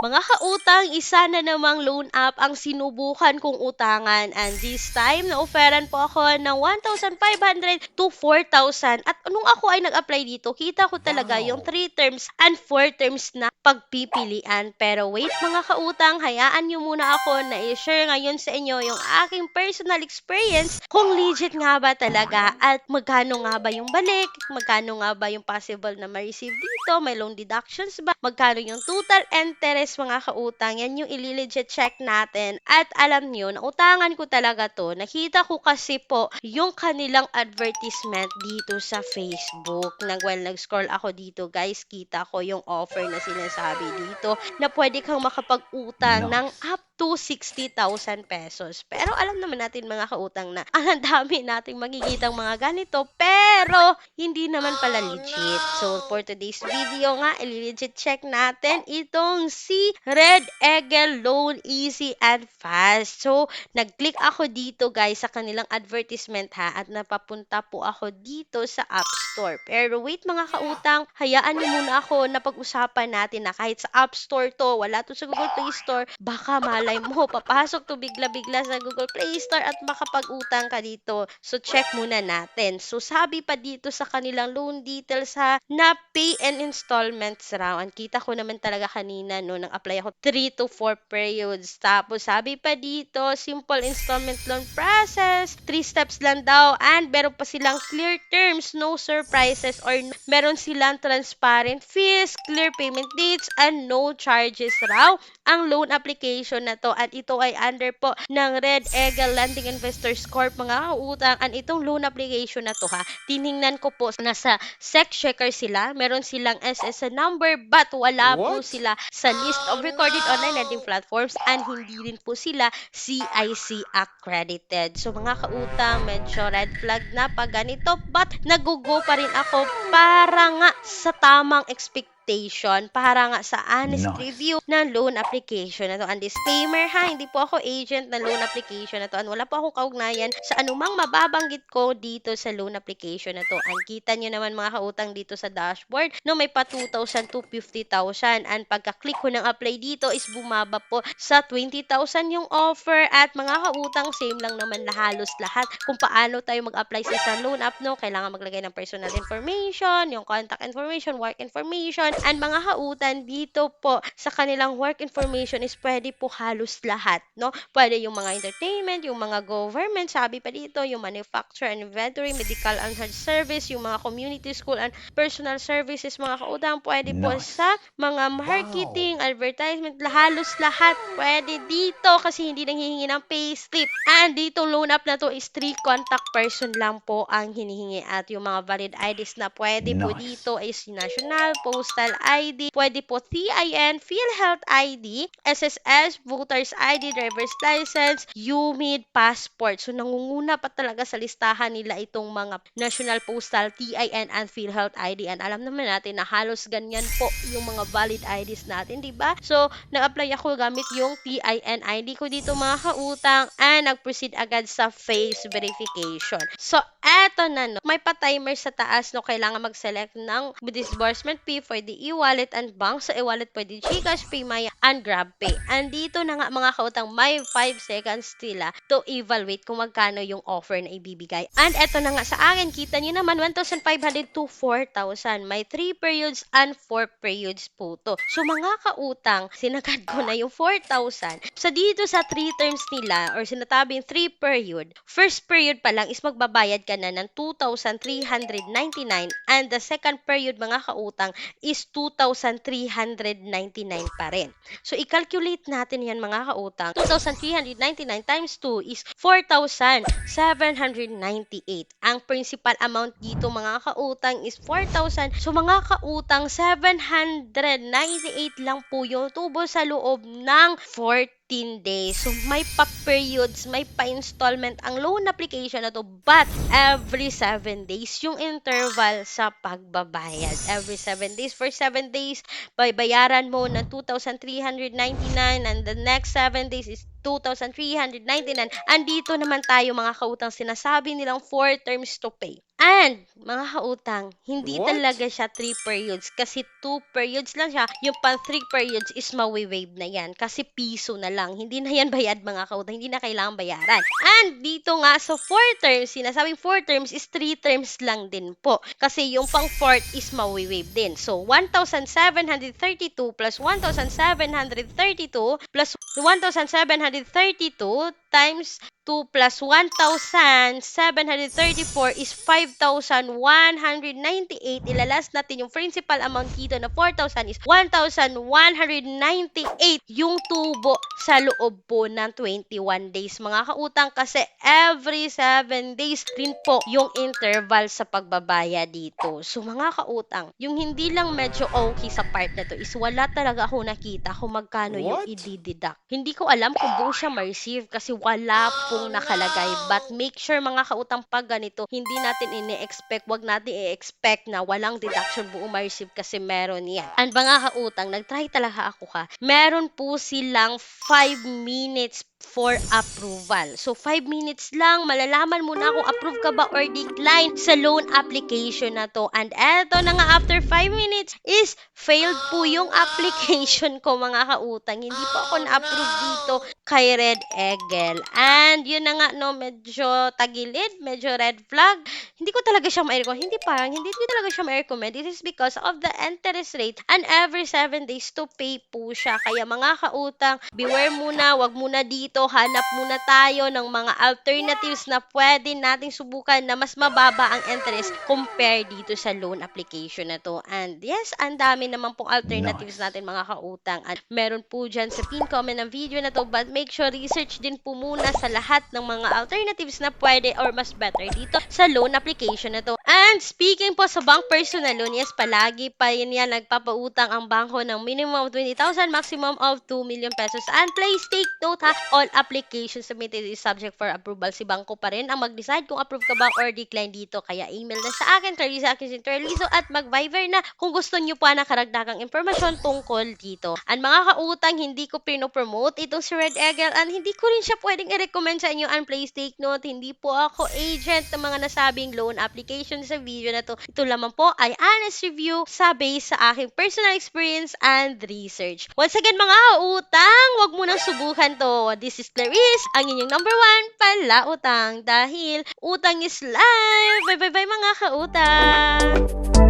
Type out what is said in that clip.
Mga kautang, isa na namang loan app ang sinubukan kong utangan and this time, na-offeran po ako ng 1,500 to 4,000 at nung ako ay nag-apply dito, kita ko talaga yung 3 terms and 4 terms na pagpipilian. Pero wait mga kautang, hayaan nyo muna ako na i-share ngayon sa inyo yung aking personal experience kung legit nga ba talaga at magkano nga ba yung balik, magkano nga ba yung possible na ma-receive dito, may loan deductions ba, magkano yung total interest mga kautang, yan yung i-legit check natin. At alam nyo, nautangan ko talaga to. Nakita ko kasi po yung kanilang advertisement dito sa Facebook. While nag-scroll ako dito guys, kita ko yung offer na sinasabi dito na pwede kang makapag-utang ng Nice. up to 60,000 pesos. Pero alam naman natin mga kautang na ang dami nating makikitang mga ganito pero hindi naman pala legit. So for today's video nga, i-legit check natin itong si Red Eagle Loan Easy and Fast. So nag-click ako dito guys sa kanilang advertisement ha at napapunta po ako dito sa App Store. Pero wait mga kautang, hayaan niyo muna ako na pag-usapan natin na kahit sa App Store to, wala to sa Google Play Store, baka malay mo, papasok to bigla-bigla sa Google Play Store at makapag-utang ka dito. So check muna natin. So sabi pa dito sa kanilang loan details ha, na pay and installments raw. Ang kita ko naman talaga kanina no, nang apply ako 3 to 4 periods. Tapos sabi pa dito, simple installment loan process, 3 steps lang daw and meron pa silang clear terms, no surprises or meron silang transparent fees, clear payment dates and no charges raw ang loan application na to at ito ay under po ng Red Eagle Lending Investors Corp mga kautang and itong loan application na to ha, tiningnan ko po nasa SEC checker sila, meron silang SSN number but wala po What? sila sa list of recorded online lending platforms and hindi rin po sila CIC accredited. So mga kautang, medyo red flag na pag ganito but nagugo pa rin ako para nga sa tamang expectation, para nga sa honest Nice. review ng loan application na to. Ang disclaimer ha, hindi po ako agent ng loan application na to. Wala po akong kaugnayan sa anumang mababanggit ko dito sa loan application na to. Ang kita nyo naman mga kautang dito sa dashboard, no, may pa 2,000 to 50,000 and pagka-click ko ng apply dito is bumaba po sa 20,000 yung offer at mga kautang same lang naman na halos lahat kung paano tayo mag-apply sa isang loan app, no, kailangan maglagay ng personal information, yung contact information, work information, and mga kautan dito po sa kanilang work information is pwede po halos lahat, no? Pwede yung mga entertainment, yung mga government, sabi pa dito, yung manufacturer and inventory, medical and health service, yung mga community school and personal services, mga kautang, pwede po Nice. sa mga marketing, advertisement, halos lahat pwede dito kasi hindi nanghihingi ng payslip. And dito loan up na to is 3 contact person lang po ang hinihingi at yung mga valid IDs na pwede po Nice. dito is National, Postal ID, pwede po TIN, PhilHealth ID, SSS, Voters ID, Driver's License, UMID, Passport. So nangunguna pa talaga sa listahan nila itong mga National, Postal, TIN, and PhilHealth ID. And alam naman natin na halos ganyan po yung mga valid IDs natin, di ba? So nag-apply ako gamit yung TIN ID ko dito mga kautang and nag-proceed agad sa face verification. So eto na no, may pa-timer sa taas no, kailangan mag-select ng disbursement fee for the e-wallet and bank. Sa e-wallet pwede GCash, PayMaya, and GrabPay. And dito na nga mga kautang, may 5 seconds sila to evaluate kung magkano yung offer na ibibigay. And eto na nga sa akin, kita nyo naman 1,500 to 4,000. May 3 periods and 4 periods po to. So mga kautang, sinagad ko na yung 4,000. So dito sa 3 terms nila or sinatabing 3 period, first period pa lang is magbabayad ka na ng 2,399 and the second period mga kautang is 2,399 pa rin. So i-calculate natin yan mga kautang. 2,399 times 2 is 4,798. Ang principal amount dito mga kautang is 4,000. So mga kautang 798 lang po yung tubo sa loob ng 14 days. So may pa-periods, may pa-installment ang loan application na to but every 7 days yung interval sa pagbabayad. Every 7 days. For 7 days, bayaran mo ng 2,399 and the next 7 days is 2,399. Andito naman tayo mga kautang, sinasabi nilang 4 terms to pay. And, mga kautang, hindi talaga siya 3 periods kasi 2 periods lang siya. Yung pang 3 periods is mawi-waive na yan kasi piso na lang. Hindi na yan bayad mga kautang, hindi na kailangan bayaran. And dito nga sa 4 terms, sinasabing 4 terms is 3 terms lang din po. Kasi yung pang 4th is mawi-waive din. So, 1,732 plus 1,732 plus 1,732 times 2 plus 1,734 is 5,198. Ilalas natin yung principal amount dito na 4,000 is 1,198 yung tubo sa loob po ng 21 days mga kautang kasi every 7 days rin po yung interval sa pagbabayad dito. So mga kautang, yung hindi lang medyo okay sa part na to is wala talaga ako nakita kung magkano yung i-deduct. Hindi ko alam kung buo siya ma-receive kasi wala pong nakalagay. But make sure mga kautang pag ganito, hindi natin ini-expect, wag natin i-expect na walang deduction buo ma-receive kasi meron yan. And mga kautang, nag-try talaga ako meron po silang 5 minutes for approval. So, 5 minutes lang, malalaman mo na kung approve ka ba or decline sa loan application na to. And eto na nga, after 5 minutes is failed po yung application ko mga kautang. Hindi po ako na-approve dito kay Red Eagle. And yun na nga, no, medyo tagilid, medyo red flag. Hindi ko talaga siya ma-recommend. Hindi ko talaga siya ma-recommend. It is because of the interest rate and every 7 days to pay po siya. Kaya mga kautang, beware muna, wag muna dito, hanap muna tayo ng mga alternatives na pwede nating subukan na mas mababa ang interest compare dito sa loan application na to. And yes, ang dami naman pong alternatives natin mga kautang. At meron po dyan sa pin comment ng video na to, but make sure research din po muna sa lahat ng mga alternatives na pwede or mas better dito sa loan application na to. And speaking po sa bank personal loan, yes, palagi pa yan nagpapautang ang bangko ng minimum of 20,000, maximum of 2 million pesos. And please take note ha, all applications submitted is subject for approval. Si bangko pa rin ang mag-decide kung approve ka ba or decline dito. Kaya email na sa akin, Clarissa Aquincinturalizo, at mag-Viber na kung gusto nyo pa na karagdagang impormasyon tungkol dito. And mga kautang, hindi ko pinopromote itong si Red Eagle and hindi ko rin siya pwedeng i-recommend sa inyo. And please take note, hindi po ako agent ng mga nasabing loan application sa video na to. Ito lamang po ay honest review sa base sa aking personal experience and research. Once again mga kautang, wag mo nang subukan to. This is Clarice, ang inyong number 1 palautang dahil utang is life. Bye bye bye mga kautang!